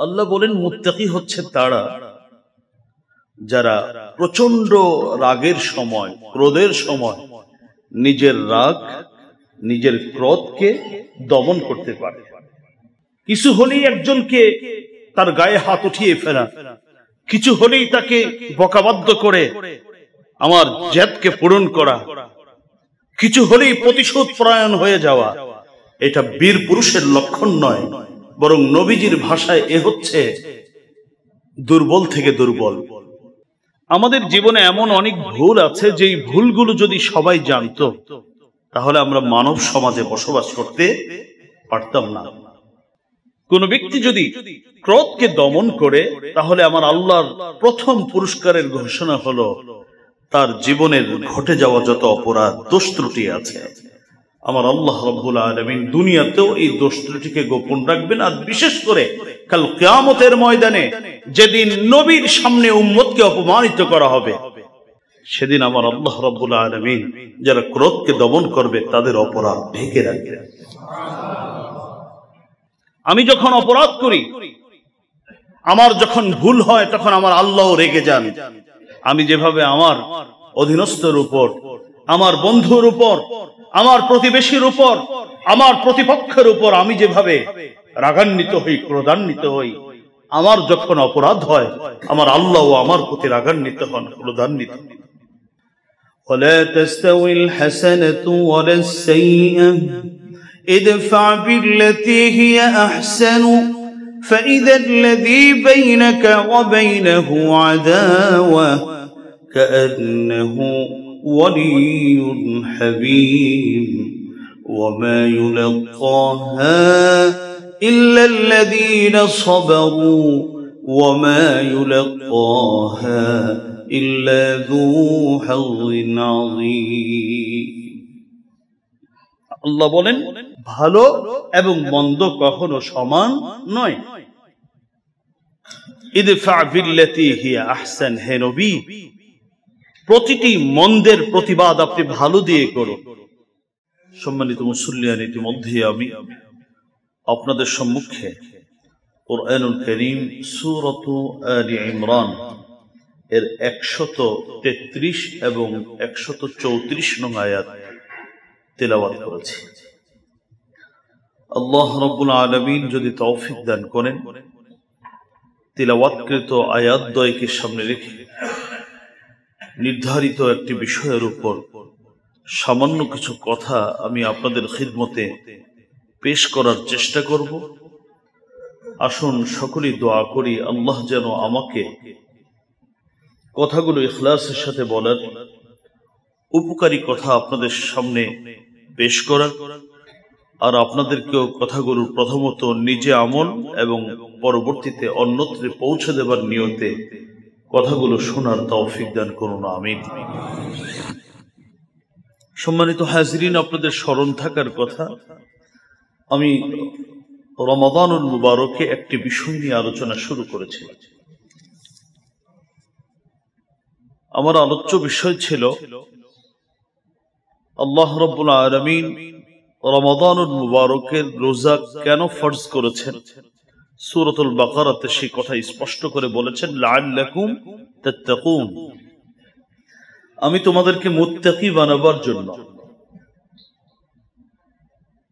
আল্লাহ বলেন মুত্তাকি হচ্ছে তারা যারা প্রচন্ড রাগের সময়, ক্রোধের সময় নিজের রাগ, নিজের ক্রোধকে দমন করতে পারে। কিছু হলেই একজনকে তার গায়ে হাত উঠিয়ে ফেলা, কিছু হলেই তাকে বকাবাদ্য করে আমার জেদকে পূরণ করা, কিছু হলেই প্রতিশোধ পরায়ণ হয়ে যাওয়া, এটা বীর পুরুষের লক্ষণ নয়, বরং নবীজির ভাষায় এ হচ্ছে দুর্বল থেকে দুর্বল। আমাদের জীবনে এমন অনেক ভুল আছে, যেই ভুলগুলো যদি সবাই জানতো তাহলে আমরা মানব সমাজে বসবাস করতে পারতাম না। কোন ব্যক্তি যদি ক্রোধকে দমন করে, তাহলে আমার আল্লাহর প্রথম পুরস্কারের ঘোষণা হলো তার জীবনের ঘটে যাওয়া যত অপরাধ, দোষ ত্রুটি আছে, আমার আল্লাহ রাব্বুল আলামিন দুনিয়াতেও এই দোষ ত্রুটিকে গোপন রাখবেন। আর বিশেষ করে কাল কিয়ামতের ময়দানে যেদিন নবীর সামনে উম্মতকে অপমানিত করা হবে, সেদিন আমার আল্লাহ রাব্বুল আলামিন যারা ক্রোধকে দমন করবে তাদের অপরাধ ঢেকে রাখবে। আমি যখন অপরাধ করি, আমার যখন ভুল হয়, তখন আমার আল্লাহও রেগে যান। আমি যেভাবে আমার অধীনস্থর উপর, আমার বন্ধুর উপর, আমার প্রতিবেশীর উপর, আমার প্রতিপক্ষের উপর আমি যেভাবে রাগান্বিত হই, ক্রোধান্বিত হই, আমার যখন অপরাধ হয় আমার আল্লাহও আমার প্রতি রাগান্বিত হন, ক্রোধান্বিত। ولا تستوي الحسنة ولا السيئة ادفع بالتي هي أحسن فإذا الذي بينك وبينه عداوة كأنه ولي حميم وما يلقاها إلا الذين صبروا وما يلقاها إلا ذو حظ عظيم। আল্লাহ বলেন ভালো এবং মন্দ কখনো সমান নয়। ইদফা বিল্লাতি হিয়া আহসান, হে নবী প্রতিটি মন্দের প্রতিবাদ আপনি ভালো দিয়ে করুন। সম্মানিত মুসল্লিয়ান, ইতিমধ্যে আমি আপনাদের সম্মুখে কুরআনুল কারীম সূরাত আলে ইমরান এর 133 এবং 134 নং আয়াত তেলাওয়াত করেছি। আল্লাহ রাব্বুল আলামিন যদি তৌফিক দান করেন, তিলাওয়াতকৃত আয়াত দ্বয়কে সামনে রেখে নির্ধারিত একটি বিষয়ের উপর সামান্য কিছু কথা আমি আপনাদের খিদমতে পেশ করার চেষ্টা করব। আসুন সকলেই দোয়া করি আল্লাহ যেন আমাকে কথাগুলো ইখলাসের সাথে বলার, উপকারী কথা আপনাদের সামনে পেশ করার, আর আপনাদেরকেও কথাগুলো প্রথমত নিজে আমল এবং পরবর্তীতে অন্যত্রে পৌঁছে দেবার নিয়তে কথাগুলো শোনার তৌফিক দান করুন, আমিন। সম্মানিত হাজিরিন, আপনাদের স্মরণ থাকার কথা, আমি রমাদানুল মুবারকে একটি বিষয় নিয়ে আলোচনা শুরু করেছি। আমার আলোচ্য বিষয় ছিল আল্লাহ রাব্বুল আলামিন রমাদানুল মুবারকের রোজা কেন ফরজ করেছেন। সূরাতুল বাকারাতে সেই কথা স্পষ্ট করে বলেছেন, লাআল্লাকুম তাত্তাকুন, আমি তোমাদেরকে মুত্তাকি বানাবার জন্য।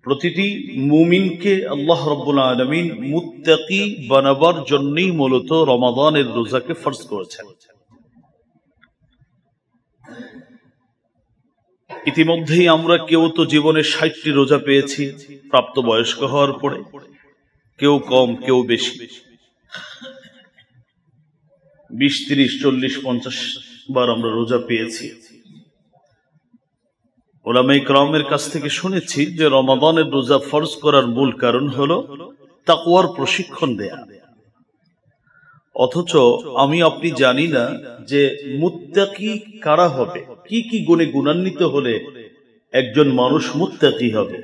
প্রতিটি মুমিনকে আল্লাহ রাব্বুল আলামিন মুত্তাকি বানাবার জন্যই মূলত রমাদানের রোজাকে ফরজ করেছেন। ইতিমধ্যেই আমরা কেউ তো জীবনে 60টি রোজা পেয়েছি প্রাপ্তবয়স্ক হওয়ার পরে, কেউ কম কেউ বেশি, 20, 30, 40, 50 বার আমরা রোজা পেয়েছি। উলামায়ে কেরামের কাছ থেকে শুনেছি যে রমাদানের রোজা ফরজ করার মূল কারণ হলো তাকওয়ার প্রশিক্ষণ দেয়া। অথচ আমি আপনি জানি না যে মুত্তাকি কারা হবে, কি কি গুণে গুণান্বিত হলে একজন মানুষ মুত্তাকি হবে।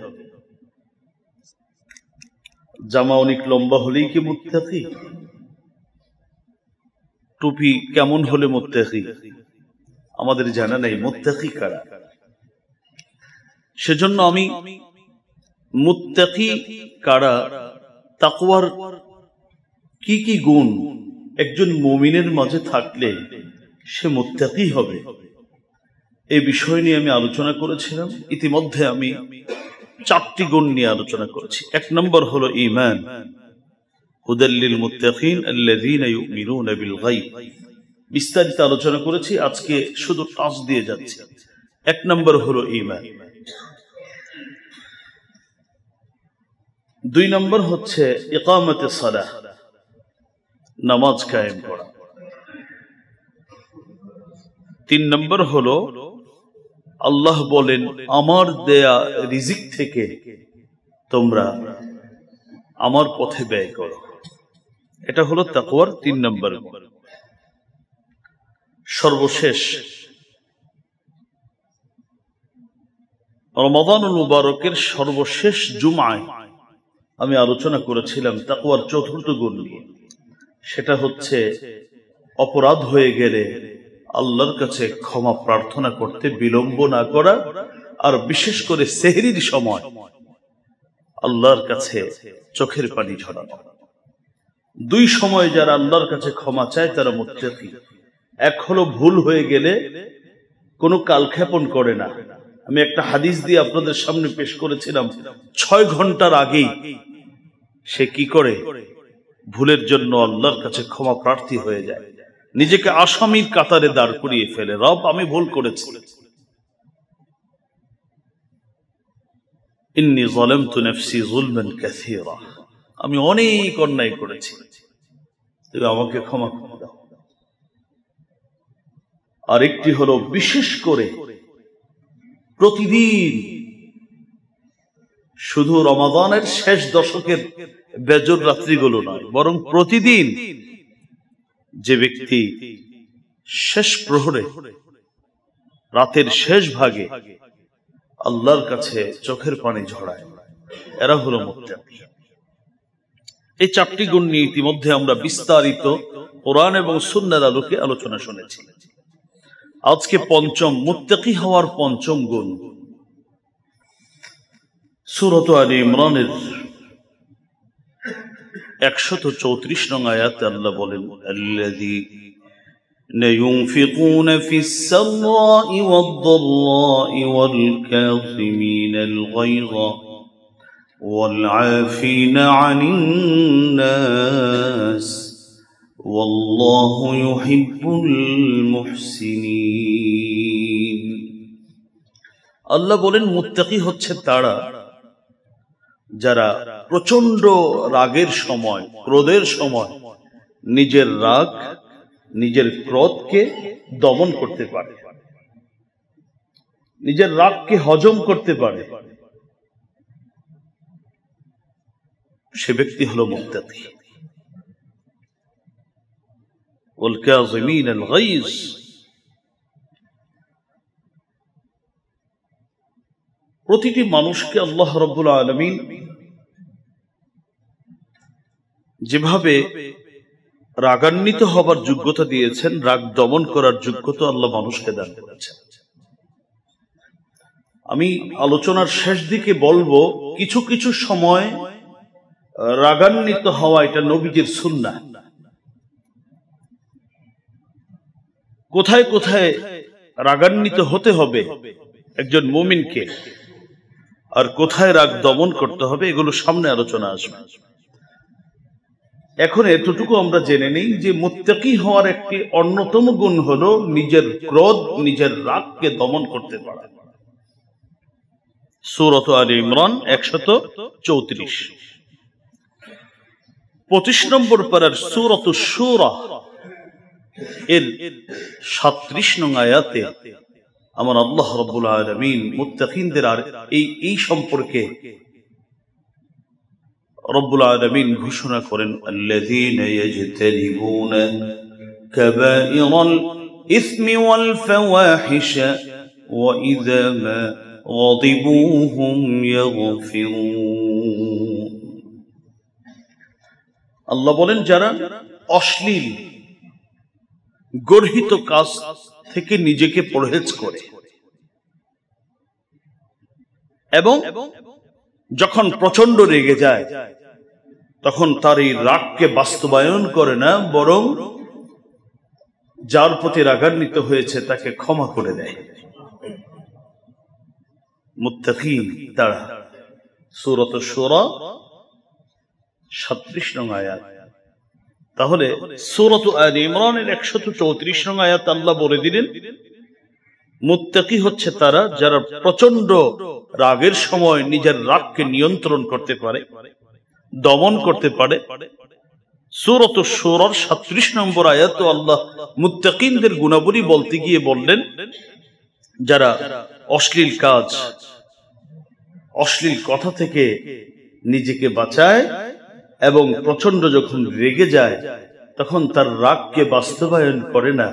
জামা অনেক লম্বা হলেই কি মুত্তাকি? টুপি কেমন হলে মুত্তাকি? আমাদের জানা নেই মুত্তাকি কারা। সেজন্য আমি মুত্তাকি কারা, তাকওয়ার কি কি গুণ একজন মুমিনের মাঝে থাকলে সে মুত্তাকি হবে, এই বিষয় নিয়ে আমি আলোচনা করেছিলাম। ইতিমধ্যে আমি 4টি গুণ নিয়ে আলোচনা করেছি। 1 নম্বর হলো ঈমান, হুদাল্লিল মুত্তাকিন আল্লাযীনা ইউমিনুনা বিল গায়ব। বিস্তারিত আলোচনা করেছি, আজকে শুধু টাচ দিয়ে যাচ্ছি। 1 নম্বর হলো ঈমান। 2 নম্বর হচ্ছে ইকামাতুস সালাহ, নামাজ কায়েম করা। 3 নম্বর হলো আল্লাহ বলেন আমার দেয়া রিজিক থেকে তোমরা আমার পথে ব্যয় করো। এটা হলো তাকওয়ার 3 নম্বর গুণ। সর্বশেষ রমাদানুল মুবারকের সর্বশেষ জুমআয় আমি আলোচনা করেছিলাম তাকওয়ার 4র্থ গুণ নিয়ে। সেটা হচ্ছে অপরাধ হয়ে গেলে আল্লাহর কাছে ক্ষমা প্রার্থনা করতে বিলম্ব না করা, আর বিশেষ করে সেহরির সময় আল্লাহর কাছে চোখের পানি ঝরানো। 2 সময় যারা আল্লাহর কাছে ক্ষমা চায় তারা মুত্তাকি। 1 হলো ভুল হয়ে গেলে কোনো কালক্ষেপণ করে না। আমি একটা হাদিস দিয়ে আপনাদের সামনে পেশ করেছিলাম, 6 ঘন্টার আগেই সে কি করে ভুলের জন্য আল্লাহর কাছে ক্ষমা প্রার্থী হয়ে যায়, নিজেকে আসামির কাতারে দাঁড় করিয়ে ফেলে, রব আমি ভুল করেছি, ইন্নী যালামতু নাফসি যুলমান কাসীরা, আমি অনেক অন্যায় করেছি, তুমি আমাকে ক্ষমা করে দাও। আরেকটি হলো বিশেষ করে প্রতিদিন, শুধু রমাদানের শেষ দশকের বেজর রাত্রিগুলো নয়, বরং প্রতিদিন যে ব্যক্তি শেষ প্রহরে রাতের শেষ ভাগে আল্লাহর কাছে চোখের পানি ঝরায়, এরা হলো মুত্তাকি। এই 4টি গুণ নিয়ে ইতিমধ্যে আমরা বিস্তারিত কোরআন এবং সুন্নাহর আলোকে আলোচনা শুনেছি। আজকে পঞ্চম, মুত্তাকি হওয়ার 5ম গুণ। সূরা আলে ইমরানের 134 নং আয়াতে আল্লাহ বলেন আল্লাযীনা ইউনফিকুনা ফিস সাররাই ওয়াদ দাররাই ওয়াল কাযিমিনাল গায়যা ওয়াল আফিনা আনিন নাস ওয়াল্লাহু ইউহিব্বুল মুহসিনিন। আল্লাহ বলেন মুত্তাকি হচ্ছে তারা যারা প্রচন্ড রাগের সময়, ক্রোধের সময় নিজের রাগ, নিজের ক্রোধকে দমন করতে পারে, নিজের রাগকে হজম করতে পারে, সে ব্যক্তি হলো মুত্তাকি। ওয়াল কাযিমিনাল গায়জ, প্রতিটি মানুষকে আল্লাহ রাব্বুল আলামিন যেভাবে রাগান্বিত হবার যোগ্যতা দিয়েছেন, রাগ দমন করার যোগ্যতা আল্লাহ মানুষকে দান করেছেন। আমি আলোচনার শেষ দিকে বলবো, কিছু কিছু সময় রাগান্বিত হওয়া এটা নবীজির সুন্নাহ। কোথায় কোথায় রাগান্বিত হতে হবে একজন মুমিনকে, আর কোথায় রাগ দমন করতে হবে, এগুলো সামনে আলোচনা আসবে। এখন এতটুকু আমরা জেনে নেই যে মুত্তাকি হওয়ার একটি অন্যতম গুণ হলো নিজের ক্রোধ, নিজের রাগকে দমন করতে পারা। সূরা আলে ইমরান 134। 25 নম্বর পারার সূরা শুরা এর 37 নং আয়াতে আমার আল্লাহ রাব্বুল আলামিন মুত্তাকিনদের আর এই সম্পর্কে রব্বুল আলামিন ঘোষণা করেন আল্লাযীনা ইয়াজতানিবুনা কাবাইরাল ইসমি ওয়াল ফাওয়াহিশা ওয়া ইযা মা গাদিবু হুম ইয়াগফিরুন। আল্লাহ বলেন যারা অশ্লীল গর্হিত কাজ থেকে নিজেকে পরহেজ করে এবং যখন প্রচন্ড রেগে যায় তখন তার এই রাগকে বাস্তবায়ন করে না, বরং যার প্রতি রাগান্বিত হয়েছে তাকে ক্ষমা করে দেয়। মুত্তাকি তারা, সূরাত শুরা 37 নং আয়াত। তাহলে সূরাত আলে ইমরানের 134 নং আয়াত আল্লাহ বলে দিলেন, মুত্তাকি হচ্ছে তারা যারা প্রচন্ড রাগের সময় নিজের রাগকে নিয়ন্ত্রণ করতে পারে, দমন করতে পারে। সূরাত শুরার 37 নম্বর আয়াতে আল্লাহ মুত্তাকিনদের গুণাবলী বলতে গিয়ে বললেন, যারা অশ্লীল কাজ, অশ্লীল কথা থেকে নিজেকে বাঁচায় এবং প্রচন্ড যখন রেগে যায় তখন তার রাগকে বাস্তবায়ন করে না,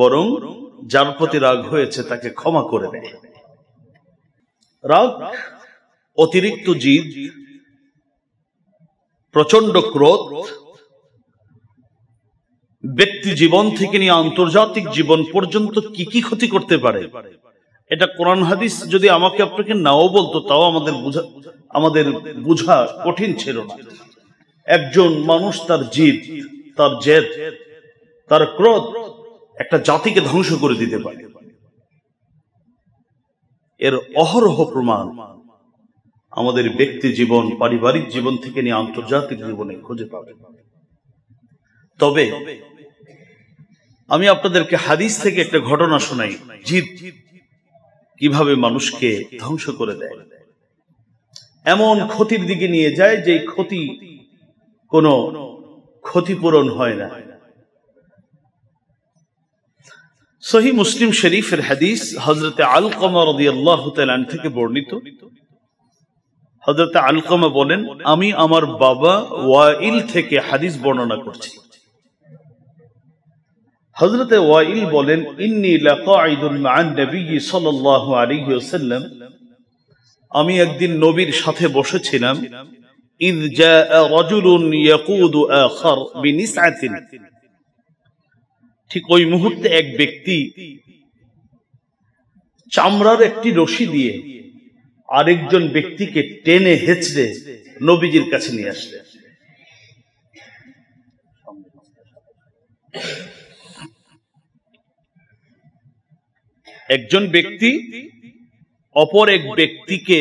বরং যার প্রতি রাগ হয়েছে তাকে ক্ষমা করে দেয়। রাগ অতিরিক্ত জিদ, প্রচন্ড ক্রোধ ব্যক্তি জীবন থেকে নিয়ে আন্তর্জাতিক জীবন পর্যন্ত কি কি ক্ষতি করতে পারে, এটা কোরআন হাদিস যদি আমাকে আপনাকে নাও বলতো তাও আমাদের বোঝা কঠিন ছিল না। একজন মানুষ তার জিদ, তার জেদ, তার ক্রোধ একটা জাতিকে ধ্বংস করে দিতে পারে। এর অহরহ প্রমাণ আমাদের ব্যক্তি জীবন, পারিবারিক জীবন থেকে নিয়ে আন্তর্জাতিক জীবনে খুঁজে পাবে। তবে আমি আপনাদেরকে হাদিস থেকে একটা ঘটনা শোনাই, জিদ কিভাবে মানুষকে ধ্বংস করে দেয়, এমন ক্ষতির দিকে নিয়ে যায় যে ক্ষতি কোনো ক্ষতিপূরণ হয় না। সহিহ মুসলিম শরীফের হাদিস, হযরতে আলকামা রাদিয়াল্লাহু তাআলা আনহু থেকে বর্ণিত। হযরতে আলকামা বলেন, আমি আমার বাবা ওয়াইল থেকে হাদিস বর্ণনা করছি। হযরতে ওয়াইল বলেন, ইন্নী লাকাঈদুন মা'আন নবী সাল্লাল্লাহু আলাইহি ওয়াসাল্লাম, আমি একদিন নবীর সাথে বসেছিলাম। ইয জাআ রাজুলুন ইয়াকুদু আখার বিনিসআতিন, ঠিক ওই মুহূর্তে এক ব্যক্তি চামড়ার একটি রশি দিয়ে আরেকজন ব্যক্তিকে টেনে হেঁচড়ে নবীজির কাছে নিয়ে আসলেন। একজন ব্যক্তি অপর এক ব্যক্তিকে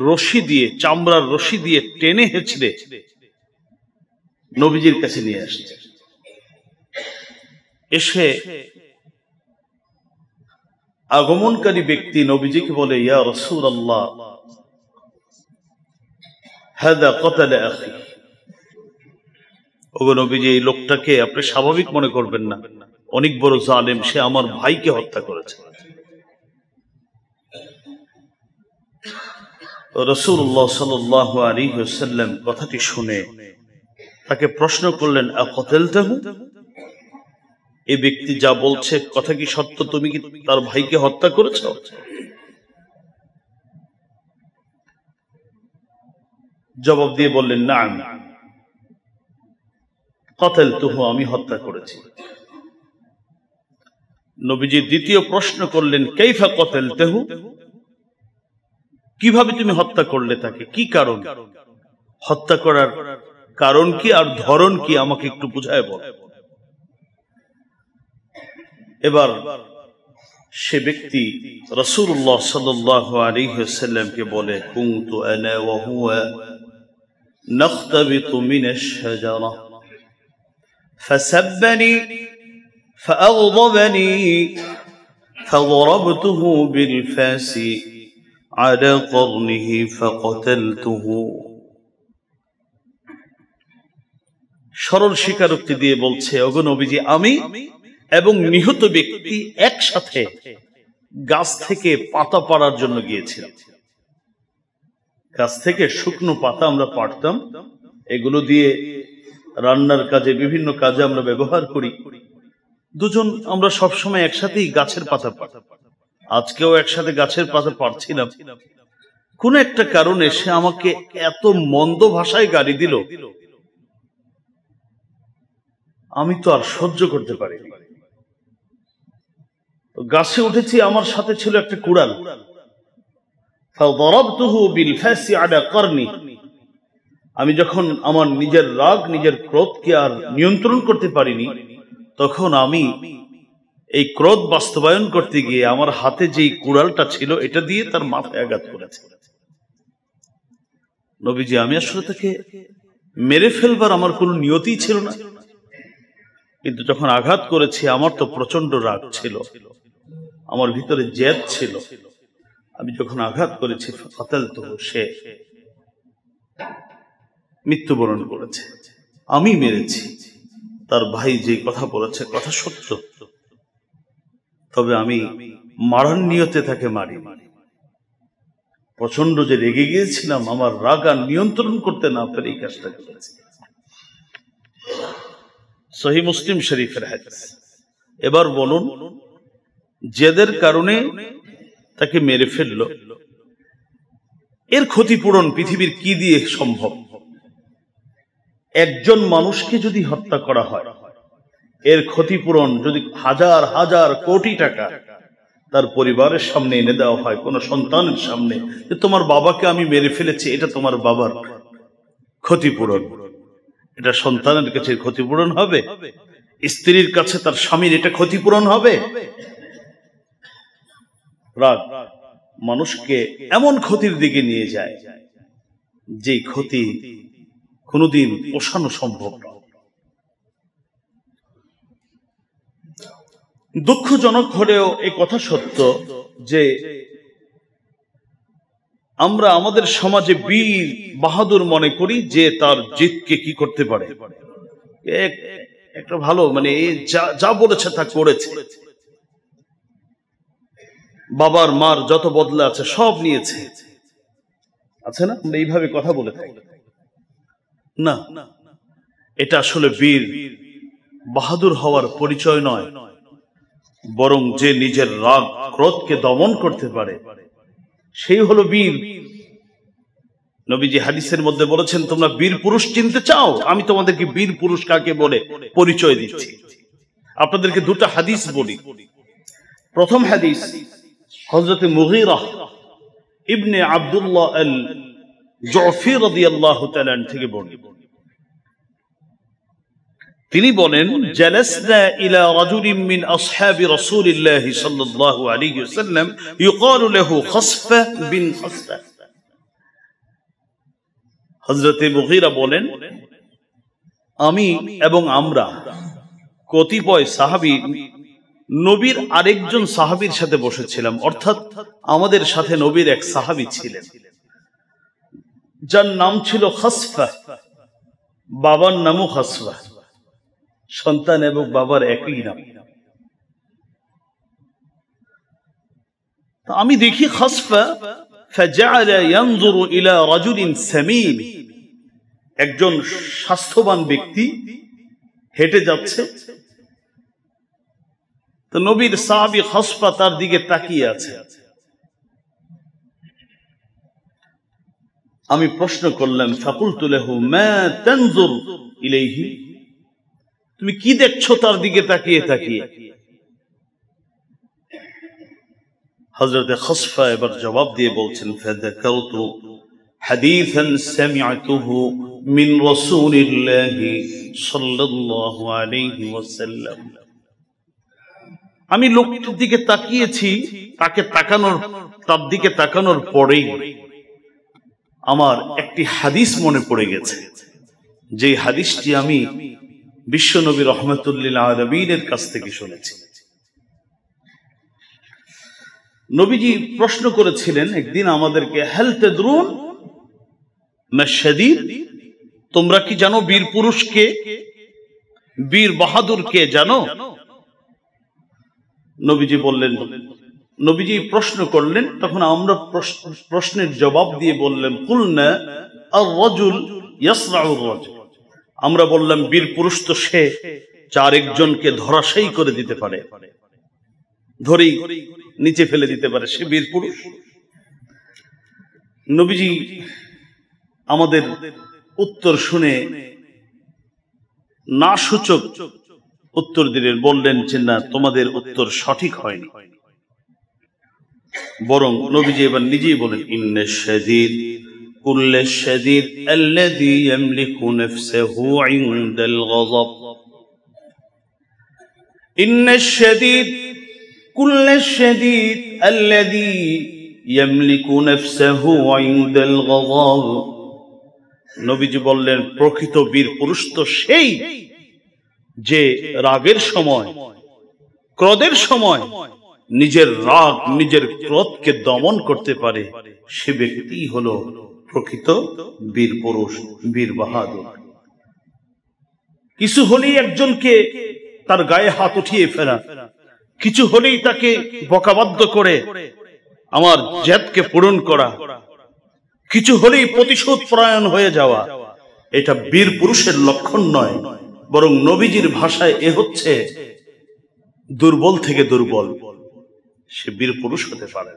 রশি দিয়ে, চামড়ার রশি দিয়ে টেনে হেঁচড়ে নবীজির কাছে নিয়ে আসছে। এসে আগমনকারী ব্যক্তি নবীজিকে বলে, ইয়া রাসূলুল্লাহ, হাদা ক্বাতালা আখি। ওগো নবীজি, এই লোকটাকে আপনি স্বাভাবিক মনে করবেন না, অনেক বড় জালেম, সে আমার ভাইকে হত্যা করেছে। রাসূলুল্লাহ সাল্লাল্লাহু আলাইহি ওয়াসাল্লাম কথাটি শুনে তাকে প্রশ্ন করলেন, আকাতালতাহু, এই ব্যক্তি যা বলছে কথা কি সত্য? তুমি কি তার ভাইকে হত্যা করেছো? জবাব দিয়ে বললেন, নাম কাতালতুহু, আমি হত্যা করেছি। নবীজি দ্বিতীয় প্রশ্ন করলেন, কাইফা কাতালতুহু, কিভাবে তুমি হত্যা করলে তাকে, কি কারণ, হত্যা করার কারণ কি আর ধরন কি, আমাকে একটু বুঝায় বল। এবার সে ব্যক্তি রাসূলুল্লাহ সাল্লাল্লাহু আলাইহি ওয়াসাল্লামকে বলে, কুনতু আনা ওয়া হুয়া নাখতাবিতু মিনাশ শাজারা ফাসাব্বানি ফাআগদাবানি ফাদরাবতুহু বিলফাসি আলা করনিহি ফাকাতালতুহু। সরল স্বীকারোক্তি দিয়ে বলছে, ওগো নবীজি, আমি এবং নিহত ব্যক্তি একসাথে গাছ থেকে পাতা পাড়ার জন্য গিয়েছিলাম। গাছ থেকে শুকনো পাতা আমরা পাড়তাম, এগুলো দিয়ে রান্নার কাজে, বিভিন্ন কাজে আমরা ব্যবহার করি। দুজন আমরা সবসময় একসাথেই গাছের পাতা পাড়তাম। আজকেও একসাথে গাছের পাতা পাড়ছিলাম। কোন একটা কারণে সে আমাকে এত মন্দ ভাষায় গালি দিল, আমি তো আর সহ্য করতে পারিনি। গাছে উঠেছি, আমার সাথে ছিল একটা কুড়াল। ফাদরাবতুহু বিলফাসি আলা করনি, আমি যখন আমার নিজের রাগ, নিজের ক্রোধকে আর নিয়ন্ত্রণ করতে পারিনি, তখন আমি এই ক্রোধ বাস্তবায়ন করতে গিয়ে আমার হাতে যেই কুড়ালটা ছিল এটা দিয়ে তার মাথায় আঘাত করেছে। নবীজি, আমি আসলে তাকে মেরে ফেলবার আমার কোনো নিয়তি ছিল না, কিন্তু যখন আঘাত করেছি আমার তো প্রচন্ড রাগ ছিল, আমার ভিতরে জেদ ছিল। আমি যখন আঘাত করেছি ফাতালতু, সে মৃত্যুবরণ করেছে, আমি মেরেছি। তার ভাই যে কথা বলেছে কথা সত্য, তবে আমি মারার নিয়তে তাকে মারি। প্রচন্ড যে রেগে গিয়েছিলাম, আমার রাগ আর নিয়ন্ত্রণ করতে না পেরে এই কাজটা করেছি। সহিহ মুসলিম শরীফের হাদিস। এবার বলুন, জেদের কারণে তাকে মেরে ফেললো, এর ক্ষতিপূরণ পৃথিবীর কি দিয়ে সম্ভব? একজন মানুষকে যদি হত্যা করা হয়, এর ক্ষতিপূরণ যদি হাজার হাজার কোটি টাকা তার পরিবারের সামনে এনে দেওয়া হয়, কোন সন্তানের সামনে, যে তোমার বাবাকে আমি মেরে ফেলেছি, এটা তোমার বাবার ক্ষতিপূরণ, এটা সন্তানের কাছে ক্ষতিপূরণ হবে? স্ত্রীর কাছে তার স্বামীর এটা ক্ষতিপূরণ হবে? রাগ মানুষকে এমন ক্ষতির দিকে নিয়ে যায় যে ক্ষতি কোনোদিন পোষানো সম্ভব না। দুঃখজনক হলেও এই কথা সত্য যে আমরা আমাদের সমাজে বীর বাহাদুর মনে করি যে তার জিতকে কি করতে পারে, একটা ভালো মানে যা বলেছে তা করেছে, বাবার মার যত বদলা আছে সব নিয়েছে, আছে না? আমরা এইভাবে কথা বলে থাকি না, এটা আসলে বীর বাহাদুর হওয়ার পরিচয় নয়, বরং যে নিজের রাগ ক্রোধকে দমন করতে পারে সেই হলো বীর। নবীজি হাদিসের মধ্যে বলেছেন, তোমরা বীর পুরুষ চিনতে চাও, আমি তোমাদেরকে বীর পুরুষ কাকে বলে পরিচয় দিচ্ছি। আপনাদেরকে দুটা হাদিস বলি। প্রথম হাদিস হযরত মুগীরা ইবনে আব্দুল্লাহ আল জুফি রাদিয়াল্লাহু তাআলা থেকে বর্ণিত। তিনি বলেন, জালাসনা ইলা রাজুলিন মিন আসহাবি রাসূলিল্লাহ সাল্লাল্লাহু আলাইহি ওয়াসাল্লাম ইউকালু লাহু খাসফা বিন খাসফা। হযরত মুগীরা বলেন, আমি এবং আমরা কতিপয় সাহাবী নবীর আরেকজন সাহাবীর সাথে বসেছিলাম, অর্থাৎ আমাদের সাথে নবীর এক সাহাবী ছিলেন যার নাম ছিল খাসফা, বাবার নামও খাসফা, সন্তান এবং বাবার একই নাম। আমি দেখি খাসফা ফাজআলা ইয়ানজুরু ইলা রাজুলিন সামিম, একজন স্বাস্থ্যবান ব্যক্তি হেঁটে যাচ্ছে, তো নবীর সাহাবী খাসফা তার দিকে তাকিয়ে আছে। আমি প্রশ্ন করলাম, ফাকুলতু লাহু মা তানজুর ইলাইহি, তুমি কি দেখছো তার দিকে তাকিয়ে তাকিয়ে? হযরত খাসফা এবার জবাব দিয়ে বলছেন, ফাযাকারতু হাদীসান সামি'তুহু মিন রাসূলিল্লাহি সাল্লাল্লাহু আলাইহি ওয়াসাল্লাম। আমি লোকটির দিকে তাকিয়েছি, তার দিকে তাকানোর পরেই আমার একটি হাদিস মনে পড়ে গেছে, যে হাদিসটি আমি বিশ্বনবী রাহমাতুল লিল আলামিনের কাছ থেকে শুনেছি। নবীজি প্রশ্ন করেছিলেন একদিন আমাদেরকে, হাল তাদরুন মা শাদীদ, তোমরা কি জানো বীর পুরুষকে, বীর বাহাদুরকে জানো? নবীজি বললেন, নবীজি প্রশ্ন করলেন, তখন আমরা প্রশ্নের জবাব দিয়ে বললেন, কুলনা আর-রাজুল ইয়াসরাউ আর-রাজুল, আমরা বললাম বীর পুরুষ তো সে যার একজনকে ধরাশায়ী করে দিতে পারে, ধরেই নিচে ফেলে দিতে পারে, সে বীর পুরুষ। নবীজি আমাদের উত্তর শুনে না সূচক উত্তর দিলেন, বললেন যে না, তোমাদের উত্তর সঠিক হয়নি। বরং নবীজি এবার নিজেই বলেন, ইন্না শাদীদ كل الشديد الذي يملك نفسه عند الغضب إن الشديد كل الشديد الذي يملك نفسه عند الغضب নবীজি বললেন প্রকৃত বীর পুরুষ তো সেই যে রাগের সময় ক্রোধের সময় নিজের রাগ নিজের ক্রোধকে দমন করতে পারে সে ব্যক্তি হলো প্রকৃত বীর পুরুষ বীর বাহাদুর কিছু হলেই একজনকে তার গায়ে হাত উঠিয়ে ফেলা কিছু হলেই তাকে বকাবাদ্য করে আমার জেদকে পূরণ করা কিছু হলেই প্রতিশোধ পরায়ণ হয়ে যাওয়া এটা বীর পুরুষের লক্ষণ নয় বরং নবীজির ভাষায় এ হচ্ছে দুর্বল থেকে দুর্বল সে বীর পুরুষ হতে পারে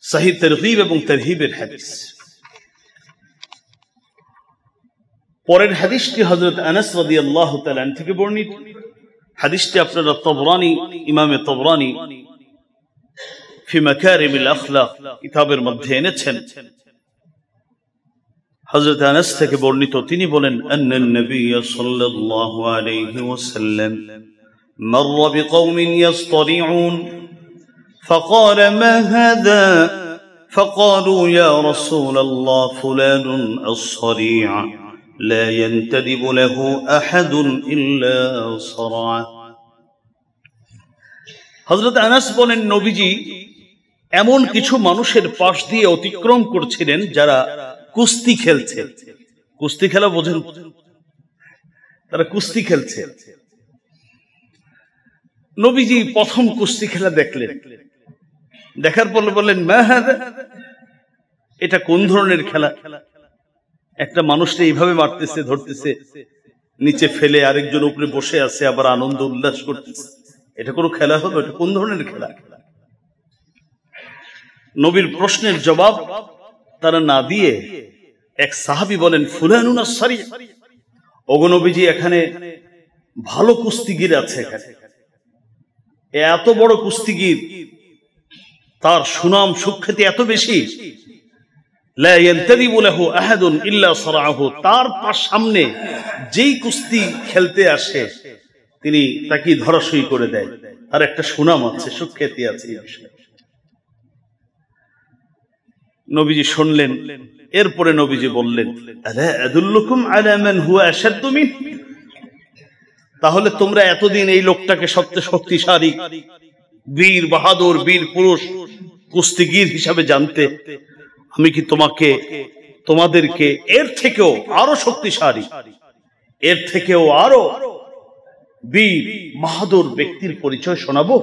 সহিহ তারগীব এবং তারহিবের হাদিস পরের হাদিসটি হযরত আনাস রাদিয়াল্লাহু তাআলা থেকে বর্ণিত হাদিসটি আপনারা তাবরানী ইমামে তাবরানী ফি মাকারিমিল আখলাক কিতাবের মধ্যে এনেছেন হযরত আনাস থেকে বর্ণিত তিনি বলেন আন্নান নবী সাল্লাল্লাহু আলাইহি ওয়াসাল্লাম مر بقوم يصطرعون فقال ما هذا فقالوا يا رسول الله فلان الصريع لا ينتدب له أحد إلا صرعه হযরত আনাস বলেন নবীজি এমন কিছু মানুষের পাশ দিয়ে অতিক্রম করছিলেন যারা কুস্তি খেলছে কুস্তি খেলা বোঝেন তারা কুস্তি খেলছে নবীজি প্রথম কুস্তি খেলা দেখলেন দেখার পর বললেন মা হাযা এটা কোন ধরনের খেলা একটা মানুষকে এইভাবে মারতেছে ধরতেছে নিচে ফেলে আরেকজন উপরে বসে আছে আবার আনন্দ উল্লাস করতেছে এটা কোনো খেলা হবে এটা কোন ধরনের খেলা নবীর প্রশ্নের জবাব তারা না দিয়ে এক সাহাবী বলেন ফুলানুন আস-সারি ওগো নবীজি এখানে ভালো কুস্তিগীর আছে এখানে এত বড় কুস্তিগীর তার সুনাম সুখ্যাতি এত বেশি লা ইয়ানতাদিবু লাহু আহাদুন ইল্লা সারাহু তার সামনে যেই কুস্তি খেলতে আসে তিনি তাকে ধরাশয়ী করে দেয় আর একটা সুনাম আছে সুখ্যাতি আছে এই বিষয়ে নবীজি শুনলেন এরপরে নবীজি বললেন আলা আদুল্লুকুম আলা মান হুয়া আশাদ্দু মিন তাহলে তোমরা এতদিন এই লোকটাকে সবচেয়ে শক্তিশালী বীর বাহাদুর বীর পুরুষ কুস্তিগীর হিসাবে জানতে আমি কি তোমাদেরকে এর থেকেও আরো শক্তিশালী এর থেকেও আরো বীর বাহাদুর ব্যক্তির পরিচয় শোনাবো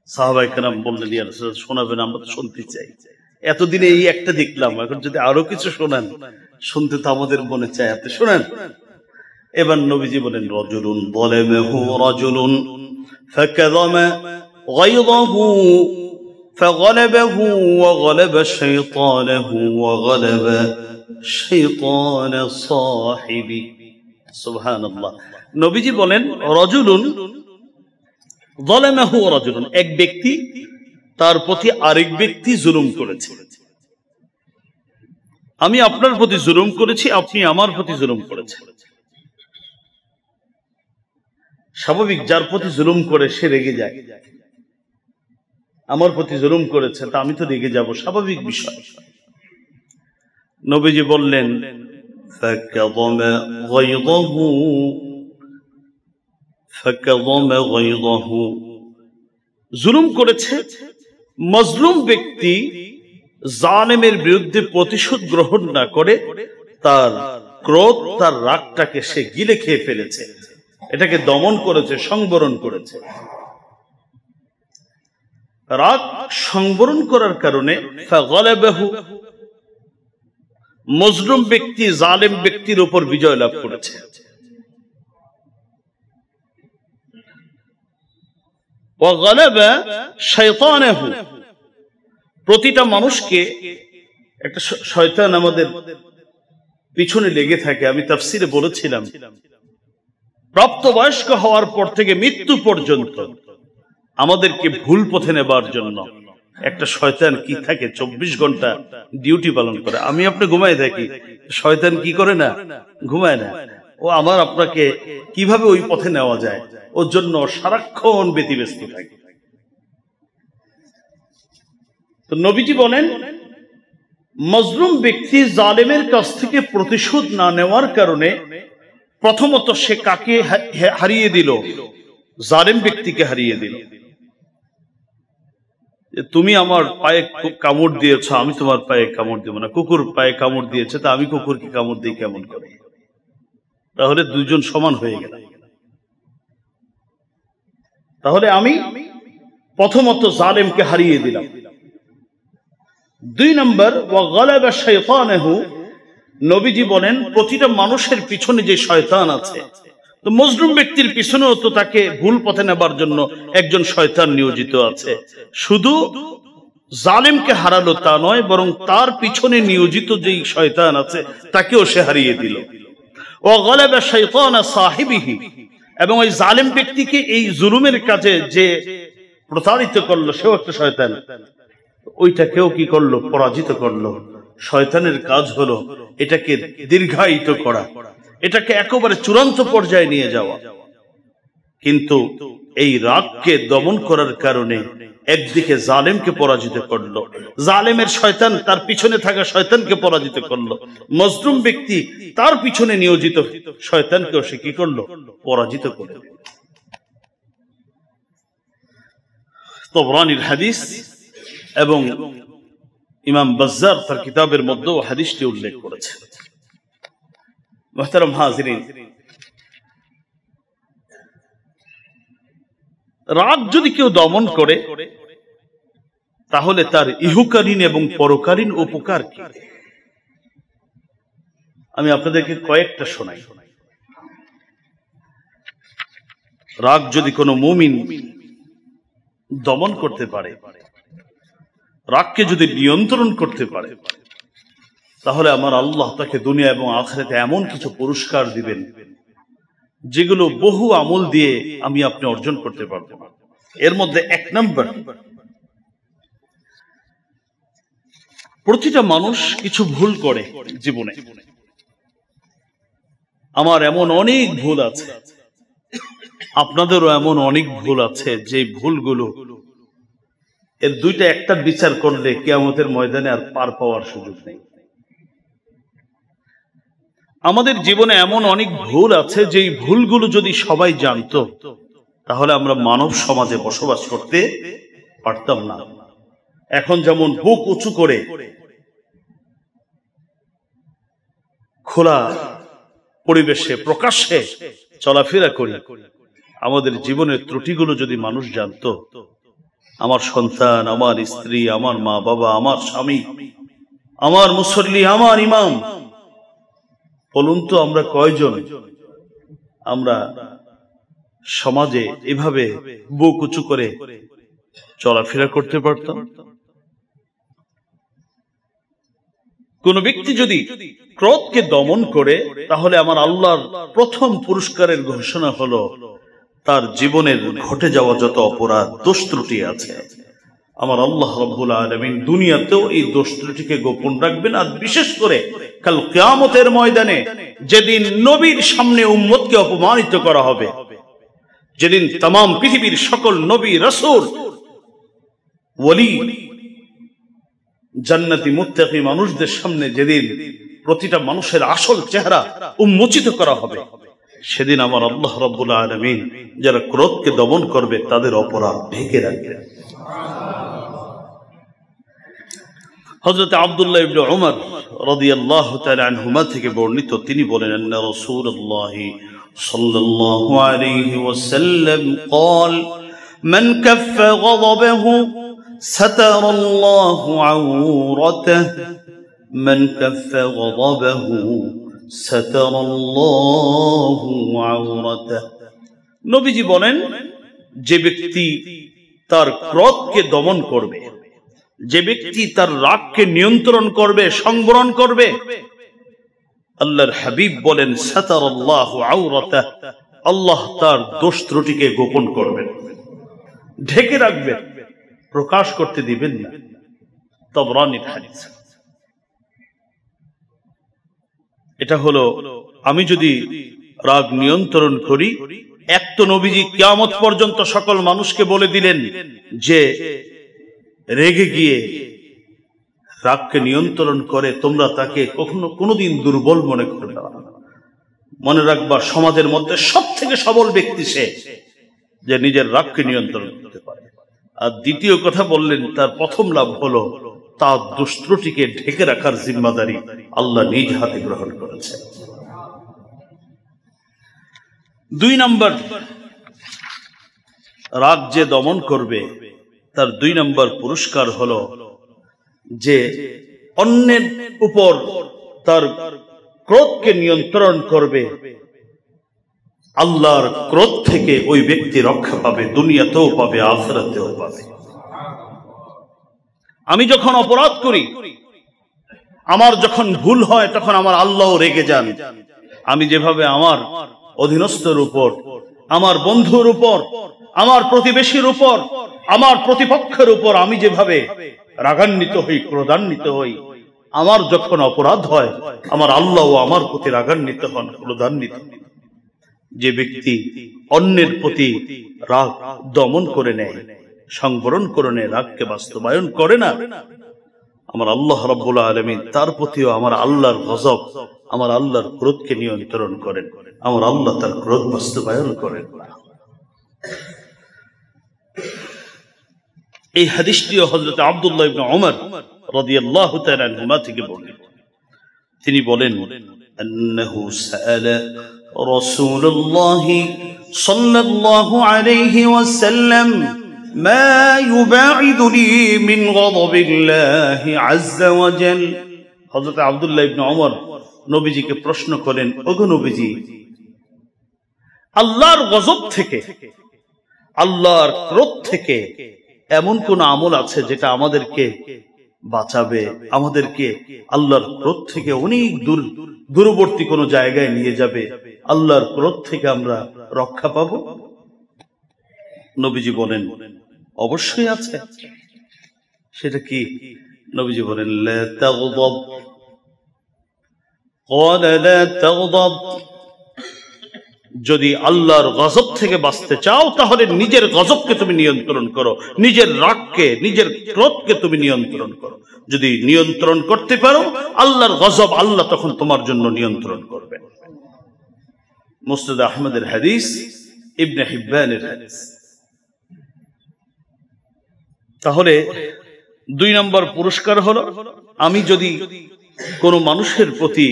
সাহাবায়ে কেরাম বললেন ইয়া রাসূলুল্লাহ শোনাবেন আমরা তো শুনতে চাই এতদিনে এই একটা দেখলাম এখন যদি আরো কিছু শোনান শুনতে তো আমাদের মনে চায় আপনি শোনান এবার নবীজি বলেন রাজুলুন যালামাহু রাজুলুন ফাকাযামা গায়যাহু ফাগালাবাহু ওয়া গালাবা শাইতানাহু ওয়া গালাবা শাইতানা সাহিবি সুবহানাল্লাহ নবীজি বলেন রাজুলুন যালামাহু রাজুলুন এক ব্যক্তি তার প্রতি আরেক ব্যক্তি জুলুম করেছে আমি আপনার প্রতি জুলুম করেছি আপনি আমার প্রতি জুলুম করেছেন স্বাভাবিক যার প্রতি জুলুম করে সে রেগে যায় আমার প্রতি জুলুম করেছে তা আমি তো রেগে যাব স্বাভাবিক বিষয় নবীজি বললেন ফাকাযামা গায়যাহু জুলুম করেছে মজলুম ব্যক্তি জালেমের বিরুদ্ধে প্রতিশোধ গ্রহণ না করে তার ক্রোধ তার রাগটাকে সে গিলে খেয়ে ফেলেছে এটাকে দমন করেছে সংবরণ করেছে রাগ সংবরণ করার কারণে ফাগালাবাহু মজলুম ব্যক্তি জালেম ব্যক্তির উপর বিজয় লাভ করেছে ওয়া গালাবা শাইতানাহু প্রতিটা মানুষকে একটা শয়তান আমাদের পিছনে লেগে থাকে আমি তাফসীরে বলেছিলাম প্রাপ্তবয়স্ক হওয়ার পর থেকে মৃত্যু পর্যন্ত আমাদেরকে ভুল পথে নেবার জন্য একটা শয়তান কি থাকে 24 ঘন্টা ডিউটি পালন করে, আমি আপনি ঘুমাই থাকি, শয়তান কি করে না, ঘুমায় না। ও আমার আপনাকে কিভাবে ওই পথে নেওয়া যায় ওর জন্য সারাক্ষণ ব্যতিব্যস্ত থাকে। তো নবীজি বলেন, মজলুম ব্যক্তি জালেমের কাছ থেকে প্রতিশোধ না নেওয়ার কারণে প্রথমত সে কাকে হারিয়ে দিল, জালেম ব্যক্তিকে হারিয়ে দিল। তুমি আমার পায়ে কামড় দিয়েছ, আমি তোমার পায়ে কামড় দিব না। কুকুর পায়ে কামড় দিয়েছে, তা আমি কুকুরকে কামড় দিই কেমন করে? তাহলে দুইজন সমান হয়ে গেল। তাহলে আমি প্রথমত জালেমকে হারিয়ে দিলাম। 2 নম্বর, ওয়া গালাবা শাইতানাহু, নবীজি বলেন প্রতিটা মানুষের পিছনে যে শয়তান আছে, তো মজলুম ব্যক্তির পিছনেও তো তাকে ভুল পথে নেবার জন্য একজন শয়তান নিয়োজিত আছে। শুধু জালেমকে হারালো তা নয়, বরং তার পিছনে নিয়োজিত যেই শয়তান আছে তাকেও সে হারিয়ে দিল। ওয়া গালাবা শাইতানা সাহিবিহি, এবং ওই জালেম ব্যক্তিকে এই জুলুমের কাজে যে প্রতারিত করলো সেও একটা শয়তান, ওইটাকেও কি করলো, পরাজিত করলো। শয়তানের কাজ হলো এটাকে দীর্ঘায়িত করা, এটাকে একেবারে চূড়ান্ত পর্যায়ে নিয়ে যাওয়া। কিন্তু এই রাগকে দমন করার কারণে একদিকে জালেমকে পরাজিত করলো, জালেমের শয়তান তার পিছনে থাকা শয়তানকে পরাজিত করলো, মজলুম ব্যক্তি তার পিছনে নিয়োজিত শয়তানকেও সে কি করলো, পরাজিত করলো। তাবরানীর হাদিস এবং ইমাম বাজ্জার তার কিতাবের মধ্যে হাদিসটি উল্লেখ করেছে। মুহতারাম হাজিরিন, রাগ যদি কেউ দমন করে তাহলে তার ইহকালীন এবং পরকালীন উপকার কি? আমি আপনাদেরকে কয়েকটা শোনাই। রাগ যদি কোনো মুমিন দমন করতে পারে, রাগকে যদি নিয়ন্ত্রণ করতে পারে, তাহলে আমার আল্লাহ তাকে দুনিয়া এবং আখিরাতে এমন কিছু পুরস্কার দিবেন যেগুলো বহু আমল দিয়ে আমি আপনি অর্জন করতে পারবো না। এর মধ্যে 1 নম্বর, প্রতিটা মানুষ কিছু ভুল করে জীবনে। আমার এমন অনেক ভুল আছে, আপনাদেরও এমন অনেক ভুল আছে, যে ভুলগুলো এর দুইটা একটার বিচার করলে কিয়ামতের ময়দানে আর পার পাওয়ার সুযোগ নেই। আমাদের জীবনে এমন অনেক ভুল আছে, যে ভুলগুলো যদি সবাই জানতো তাহলে আমরা মানব সমাজে বসবাস করতে পারতাম না। এখন যেমন বুক উঁচু করে খোলা পরিবেশে প্রকাশ্যে চলাফেরা করি, আমাদের জীবনের ত্রুটিগুলো যদি মানুষ জানতো, আমার সন্তান, আমার স্ত্রী, আমার মা বাবা, আমার স্বামী, আমার মুসল্লি, আমার ইমাম, বলুন তো আমরা কয়জন আমরা সমাজে এভাবে বুক উঁচু করে চলাফেরা করতে পারতাম? কোন ব্যক্তি যদি ক্রোধকে দমন করে, তাহলে আমার আল্লাহর প্রথম পুরস্কারের ঘোষণা হলো তার জীবনের ঘটে যাওয়া যত অপরাধ দোষ ত্রুটি আছে, আমার আল্লাহ রাব্বুল আলামিন দুনিয়াতেও এই দোষ ত্রুটিকে গোপন রাখবেন। আর বিশেষ করে কাল কিয়ামতের ময়দানে, যেদিন নবীর সামনে উম্মতকে অপমানিত করা হবে, যেদিন तमाम পৃথিবীর সকল নবী, রাসূল, ওলি, জান্নাতি মুত্তাকি মানুষদের সামনে যেদিন প্রতিটা মানুষের আসল চেহারা উন্মোচিত করা হবে, সেদিন আমার আল্লাহ রাব্বুল আলামিন যারা ক্রোধকে দমন করবে তাদের অপরাধ ঢেকে রাখবেন। হযরত আব্দুল্লাহ ইবনে উমর রাদিয়াল্লাহু তাআলা আনহুমা থেকে বর্ণিত, তিনি বলেন, আন্না রাসূলুল্লাহ সাল্লাল্লাহু আলাইহি ওয়াসাল্লাম قال من كف غضبه ستر الله عورته من كف غضبه ستر الله عورته। নবীজি বলেন, যে ব্যক্তি তার ক্রোধকে দমন করবে, যে ব্যক্তি তার রাগকে নিয়ন্ত্রণ করবে, সংবরণ করবে, আল্লাহর হাবিব বলেন সাতারাল্লাহু আওরাতাহ, আল্লাহ তার দোষ ত্রুটিকে গোপন করবেন, ঢেকে রাখবেন। প্রকাশ করতে দিবেন না। তাবরানীর হাদিস। এটা হলো, আমি যদি রাগ নিয়ন্ত্রণ করি, এক তো নবীজি কিয়ামত পর্যন্ত সকল মানুষকে বলে দিলেন যে রেগে গিয়ে রাগকে নিয়ন্ত্রণ করে তোমরা তাকে কখনো কোনোদিন দুর্বল মনে করবে না। মনে রাখবা, সমাজের মধ্যে সব থেকে সবল ব্যক্তি সে, যে নিজের রাগকে নিয়ন্ত্রণ করতে পারে। আর দ্বিতীয় কথা বললেন, তার প্রথম লাভ হলো তার দুষ্ট্রুটিকে ঢেকে রাখার জিম্মাদারি আল্লাহ নিজ হাতে গ্রহণ করেছে। 2 নম্বর, রাগ যে দমন করবে তার 2 নম্বর পুরস্কার হলো যে অন্যের উপর তার ক্রোধকে নিয়ন্ত্রণ করবে। আল্লাহর ক্রোধ থেকে ওই ব্যক্তি রক্ষা পাবে, দুনিয়াতেও পাবে, আখিরাতেও পাবে। আমি যখন অপরাধ করি, আমার যখন ভুল হয়, তখন আমার আল্লাহও রেগে যান। আমি যেভাবে আমার অধীনস্থর উপর, আমার বন্ধুর উপর, আমার প্রতিবেশীর উপর, আমার প্রতিপক্ষের উপর আমি যেভাবে রাগান্বিত হই, ক্রোধান্বিত হই, আমার যখন অপরাধ হয়, আমার আল্লাহও আমার প্রতি রাগান্বিত হন, ক্রোধান্বিত হন। যে ব্যক্তি অন্যের প্রতি রাগ দমন করে নেয়, সংবরণ করে নেয়, রাগকে বাস্তবায়ন করে না, আমার আল্লাহ রাব্বুল আলামিন তার প্রতিও আমার আল্লাহর গজব, আমার আল্লাহর ক্রোধকে নিয়ন্ত্রণ করেন। আমার আল্লাহ তার ক্রোধ বাস্তবায়ন করেন। এই হাদিসটিও হযরত আব্দুল্লাহ ইবনে ওমর রাদিয়াল্লাহু তাআলা আনহুমা থেকে বর্ণিত। তিনি বলেন, আন্নাহু সাআলা রাসূলুল্লাহ সাল্লাল্লাহু আলাইহি ওয়াসাল্লাম মা ইউবাইদুনি মিন গাযাবিল্লাহি আযযা ওয়া জাল। হযরত আব্দুল্লাহ ইবনে ওমর নবীজিকে প্রশ্ন করেন, ওগো নবীজি, আল্লাহর গজব থেকে, আল্লাহর ক্রোধ থেকে এমন কোন আমল আছে যেটা আমাদেরকে বাঁচাবে, আমাদেরকে আল্লাহর ক্রোধ থেকে অনেক দূরবর্তী কোন জায়গায় নিয়ে যাবে, আল্লাহর ক্রোধ থেকে আমরা রক্ষা পাব? নবীজি বলেন, অবশ্যই আছে। সেটা কি? নবীজি বলেন, লা তাগদাব। ক্বালা লা তাগদাব। যদি আল্লাহর গজব থেকে বাঁচতে চাও, তাহলে নিজের গজবকে তুমি নিয়ন্ত্রণ করো, নিজের রাগকে, নিজের ক্রোধকে তুমি নিয়ন্ত্রণ করো। যদি নিয়ন্ত্রণ করতে পারো, আল্লাহর গজব আল্লাহ তখন তোমার জন্য নিয়ন্ত্রণ করবেন। মুসনাদ আহমদের হাদিস, ইবনে হিব্বানের হাদিস। তাহলে 2 নম্বর পুরস্কার হলো, আমি যদি কোনো মানুষের প্রতি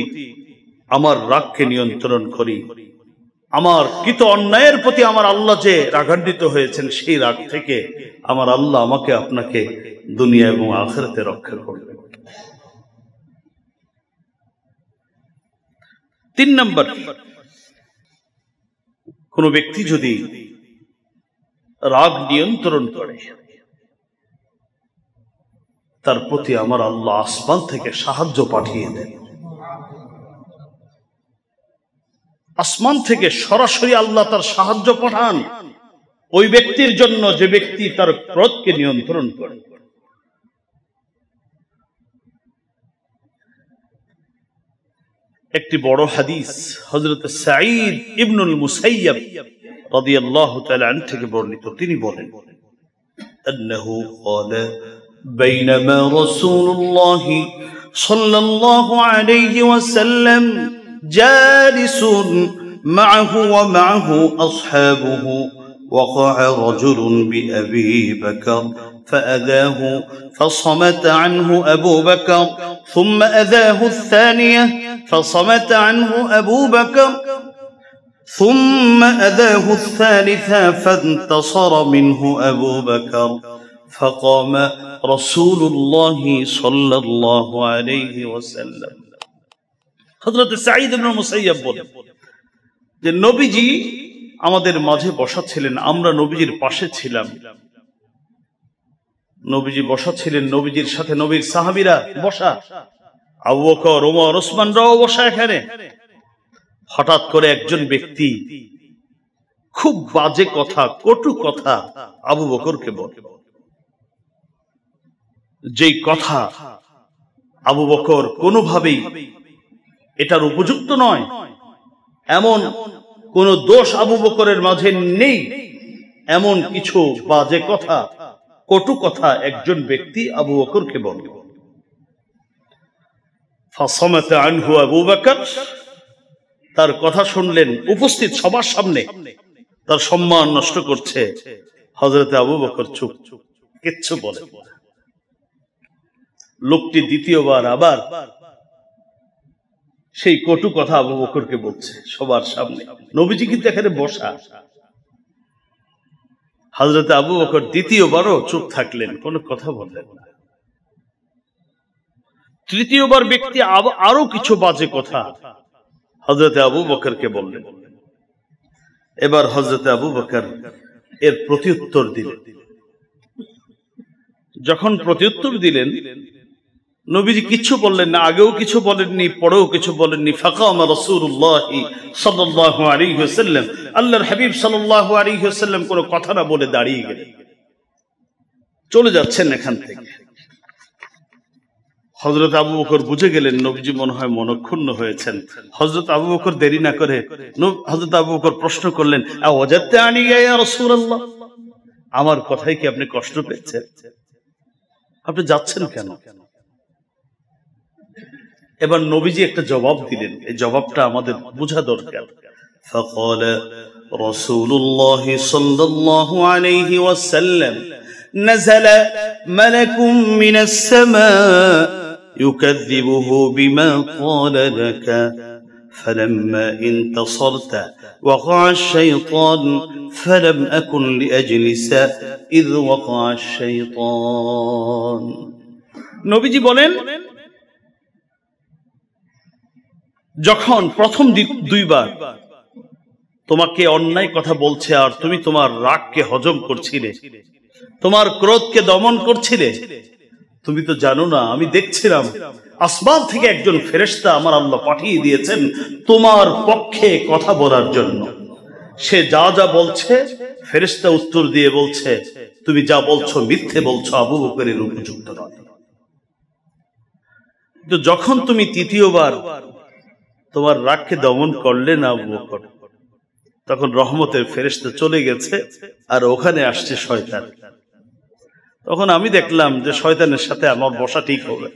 আমার রাগকে নিয়ন্ত্রণ করি, আমার কৃত অন্যায়ের প্রতি আমার আল্লাহ যে রাগান্বিত হয়েছেন, সেই রাগ থেকে আমার আল্লাহ আমাকে, আপনাকে দুনিয়া এবং আখিরাতে রক্ষা করবে। 3 নম্বর, কোন ব্যক্তি যদি রাগ নিয়ন্ত্রণ করে, তার প্রতি আমার আল্লাহ আসমান থেকে সাহায্য পাঠিয়ে দেন। আসমান থেকে সরাসরি আল্লাহ তার সাহায্য পাঠান ওই ব্যক্তির জন্য, যে ব্যক্তি তার ক্রোধকে নিয়ন্ত্রণ করে। একটি বড় হাদিস হযরত সাঈদ ইবনুল মুসাইয়্যিব রাদিয়াল্লাহু তাআলা আনহু থেকে বর্ণিত। তিনি বলেন, আন্নাহু ক্বালা বাইনামা রাসূলুল্লাহ সাল্লাল্লাহু আলাইহি ওয়াসাল্লাম جالس معه ومعه أصحابه وقع رجل بأبي بكر فأذاه فصمت عنه أبو بكر ثم أذاه الثانية فصمت عنه أبو بكر ثم أذاه الثالثة فانتصر منه أبو بكر فقام رسول الله صلى الله عليه وسلم। হযরত সাঈদ ইবনে মুসাইয়্যিব বলেন যে নবীজি আমাদের মাঝে বসা ছিলেন, আমরা নবীজির পাশে ছিলাম। নবীজি বসা ছিলেন, নবীজির সাথে নবীর সাহাবীরা বসা, আবু বকর, ওমর, ওসমানরাও বসা এখানে। হঠাৎ করে একজন ব্যক্তি খুব বাজে কথা, কটু কথা আবু বকরকে বলে। যেই কথা আবু বকর কোনোভাবেই এটার উপযুক্ত নয়, এমন কোন দোষ আবু বকরের মাঝে নেই, এমন কিছু বাজে কথা, কটু কথা একজন ব্যক্তি আবু বকরকে বলল। ফাসামাতা আনহু আবু বকর, তার কথা শুনলেন উপস্থিত সবার সামনে, তার সম্মান নষ্ট করছে হযরত আবু বকর চুপ, কিচ্ছু বলে। লোকটি দ্বিতীয়বার আবার সেই কটু কথা আবু বকরকে বলছে সবার সামনে। নবীজি কিন্তু এখানে বসা। হযরত আবু বকর দ্বিতীয়বারও চুপ থাকলেন, কোনো কথা বললেন না। তৃতীয়বার ব্যক্তি আরো কিছু বাজে কথা হযরত আবু বকরকে বললেন। এবার হযরত আবু বকর এর প্রত্যুত্তর দিলেন। যখন প্রত্যুত্তর দিলেন, নবীজি কিছু বললেন না, আগেও কিছু বলেননি, পরেও কিছু বলেননি। ফাকামা রাসূলুল্লাহ সাল্লাল্লাহু আলাইহি ওয়াসাল্লাম, আল্লাহর হাবিব সাল্লাল্লাহু আলাইহি ওয়াসাল্লাম কোনো কথা না বলে দাঁড়িয়ে গেলেন, চলে যাচ্ছেন এখান থেকে। হযরত আবু বকর বুঝে গেলেন নবীজি মনে হয় মনক্ষুণ্ণ হয়েছেন। হযরত আবু বকর দেরি না করে হযরত আবু বকর প্রশ্ন করলেন, আওয়াজাতনি ইয়া রাসূলুল্লাহ, আমার কথাই কি আপনি কষ্ট পেয়েছেন? আপনি যাচ্ছেন কেন? এবার নবীজি একটা জবাব দিলেন, এই জবাবটা আমাদের বোঝা দরকার। فقال رسول الله صلى الله عليه وسلم نزل ملك من السماء يكذبه بما قال لك فلما انتصرت وقع الشيطان فلم أكن لأجلس إذ وقع الشيطان। নবীজি বলেন, যখন প্রথম দুইবার তোমাকে অন্যায় কথা বলছে আর তুমি তোমার রাগকে হজম করছিলে, তোমার ক্রোধকে দমন করছিলে, তুমি তো জানো না আমি দেখছিলাম আসমান থেকে একজন ফেরেশতা আমার আল্লাহ পাঠিয়ে দিয়েছেন তোমার পক্ষে কথা বলার জন্য। সে যা যা বলছে ফেরেশতা উত্তর দিয়ে বলছে, তুমি যা বলছো মিথ্যে বলছো, আবু বকরের উপযুক্ত নয়। তো যখন তুমি তৃতীয়বার তোমার রাগকে দমন করলে না আবু বকর, তখন রহমতের ফেরেশতা চলে গেছে আর ওখানে আসছে শয়তান। তখন আমি দেখলাম যে শয়তানের সাথে আমার বসা ঠিক হবে।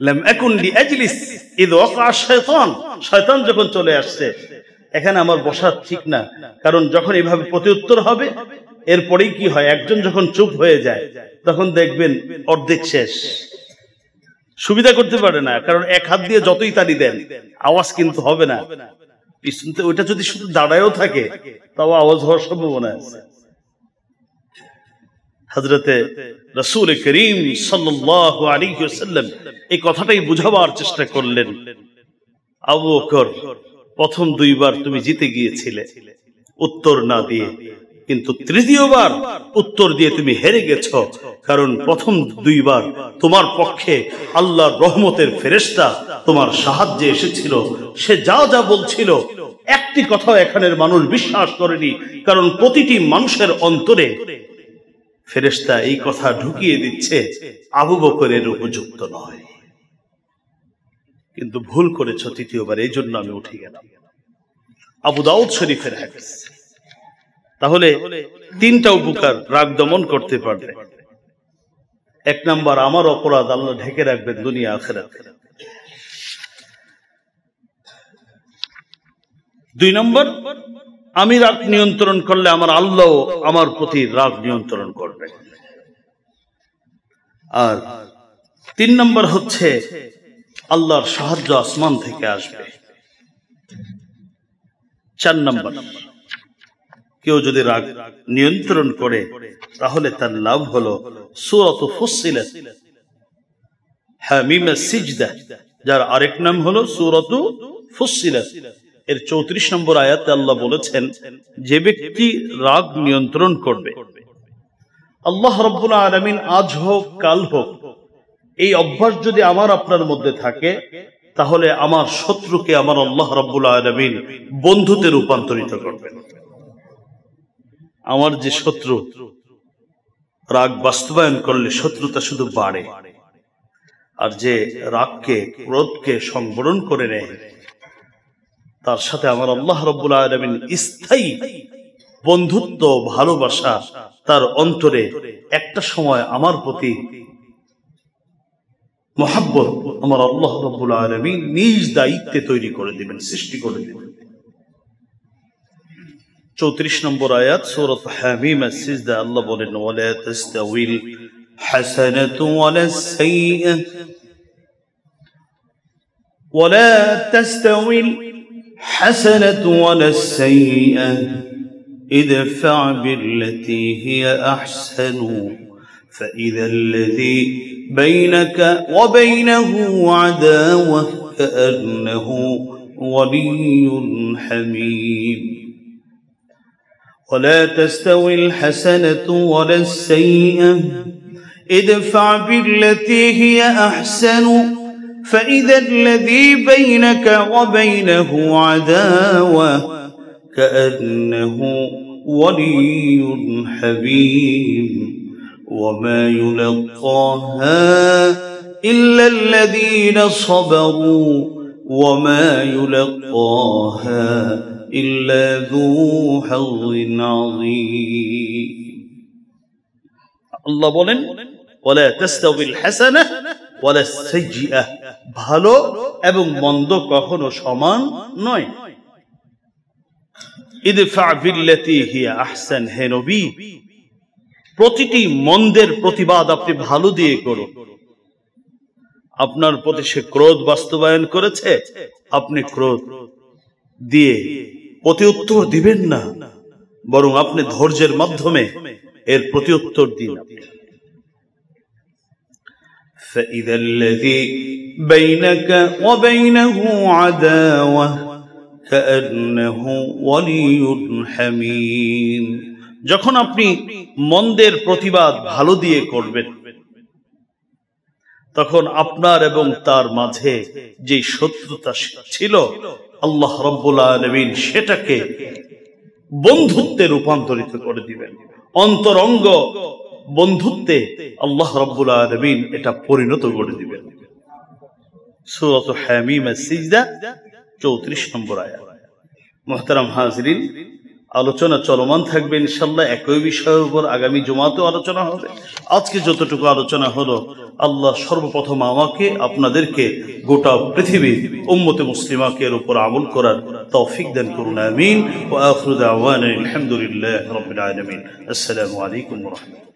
লাম আকুন লিআজলিস ইয ওয়াকা আশ-শাইতান, শয়তান যখন চলে আসছে এখানে আমার বসা ঠিক না, কারণ যখন এইভাবে প্রত্যুত্তর হবে এরপরেই কি হয়, একজন যখন চুপ হয়ে যায় তখন দেখবেন অর্ধেক শেষ, সুবিধা করতে পারে না, কারণ এক হাত দিয়ে যতই তালি দেন আওয়াজ কিন্তু হবে না। পিছনতে ওইটা যদি শুধু দাঁড়ায়ও থাকে তাও আওয়াজ হওয়ার সম্ভাবনা আছে। হযরতে রাসূল করিম সাল্লাল্লাহু আলাইহি ওয়াসাল্লাম এই কথাটাই বুঝাবার চেষ্টা করলেন, আবু বকর প্রথম দুইবার তুমি জিতে গিয়েছিলে উত্তর না দিয়ে, কিন্তু তৃতীয়বার উত্তর দিয়ে তুমি হেরে গেছো, কারণ প্রথম দুইবার তোমার পক্ষে আল্লাহর রহমতের ফেরেশতা তোমার সাহায্যে এসেছিল। সে যা যা বলছিল একটি কথা এখানের মানুষ বিশ্বাস করেনি, কারণ প্রতিটি মানুষের অন্তরে ফেরেশতা এই কথা ঢুকিয়ে দিচ্ছে আবু বকরের উপযুক্ত নয়। কিন্তু ভুল করেছ তৃতীয়বার, এই জন্য আমি উঠে গেলাম। আবু দাউদ শরীফের হাদিস। তাহলে তিনটা উপকার রাগ দমন করতে পারবে। এক নাম্বার, আমার অপরাধ আল্লাহ ঢেকে রাখবেন দুনিয়া আখিরাতে। দুই নম্বর, আমি রাগ নিয়ন্ত্রণ করলে আমার আল্লাহ আমার প্রতি রাগ নিয়ন্ত্রণ করবে। আর তিন নম্বর হচ্ছে আল্লাহর সাহায্য আসমান থেকে আসবে। চার নম্বর, কেউ যদি রাগ নিয়ন্ত্রণ করে তাহলে তার লাভ হলো সূরাতু ফুসসিলাত, হামিম সিজদা, যার আরেক নাম হলো সূরাতু ফুসসিলাত। এর 34 নম্বর আয়াতে আল্লাহ বলেছেন, যে ব্যক্তি রাগ নিয়ন্ত্রণ করবে, আল্লাহ রাব্বুল আলামিন আজ হোক কাল হোক এই অভ্যাস যদি আমার আপনার মধ্যে থাকে, তাহলে আমার শত্রুকে আমার আল্লাহ রাব্বুল আলামিন বন্ধুতে রূপান্তরিত করবেন। আমার যে শত্রু রাগ বাস্তবায়ন করলে শত্রুতা শুধু বাড়ে, আর যে রাগকে ক্রোধকে সংবরণ করে নেয় তার সাথে আমার আল্লাহ রাব্বুল আলামিন স্থায়ী বন্ধুত্ব ভালোবাসা তার অন্তরে একটা সময় আমার প্রতি মহব্বত আমার আল্লাহ রাব্বুল আলামিন নিজ দায়িত্বে তৈরি করে দিবেন, সৃষ্টি করে দিবেন। 34 নম্বর আয়াত সূরা হামিম আস-সিজদা আল্লাহ বলেন ওয়ালা তাস্তাউইল হাসানাতু ওয়ালাস সাইয়্যা ওয়ালা তাস্তাউইল হাসানাতু ওয়ালাস সাইয়্যা ইদফা বিল্লাতী হিয়া আহসানু فإذا الذي بينك وبينه عداوة كأنه ولي حميم ولا تستوي الحسنة ولا السيئة ادفع بالتي هي أحسن فإذا الذي بينك وبينه عداوة كأنه ولي حميم وما يلقاها إلا الذين صبروا وما يلقاها إلا ذو حظ عظيم الله বলেন ولا تستوي الحسنة ولا السيئة ভালো এবং মন্দ কখনো সমান নয়। ইদফা বিল্লাতী হিয়া আহসান, হে নবী প্রতিটি মন্দের প্রতিবাদ আপনি ভালো দিয়ে করুন। আপনার প্রতি সে ক্রোধ বাস্তবায়ন করেছে, আপনি ক্রোধ দিয়ে প্রতিউত্তর দিবেন না, বরং আপনি ধৈর্যের মাধ্যমে এর প্রতিউত্তর দিন। فإذا الذي بينك وبينه عداوة كأنه ولي حميم, যখন আপনি মন্দের প্রতিবাদ ভালো দিয়ে করবেন তখন আপনার এবং তার মাঝে যে শত্রুতা ছিল আল্লাহ রাব্বুল আলামিন সেটাকে বন্ধুত্বে রূপান্তরিত করে দিবেন, অন্তরঙ্গ বন্ধুত্বে আল্লাহ রাব্বুল আলামিন এটা পরিণত করে দিবেন। সূরা হামিম আস-সিজদা 34 নম্বর আয়াত। মুহতারাম হাজিরিন, আলোচনা চলমান থাকবে ইনশাআল্লাহ একই বিষয়ের উপর, আগামী জুমাতেও আলোচনা হবে। আজকে যতটুকু আলোচনা হলো, আল্লাহ সর্বপ্রথম আমাকে আপনাদেরকে গোটা পৃথিবী উম্মতে মুসলিমাকে এর উপর আমল করার তৌফিক দান করুন, আমিন। ওয়া আখিরু দাওয়ানা আলহামদুলিল্লাহি রাব্বিল আলামিন। আসসালামু আলাইকুম ওয়া রাহমাতুল্লাহ।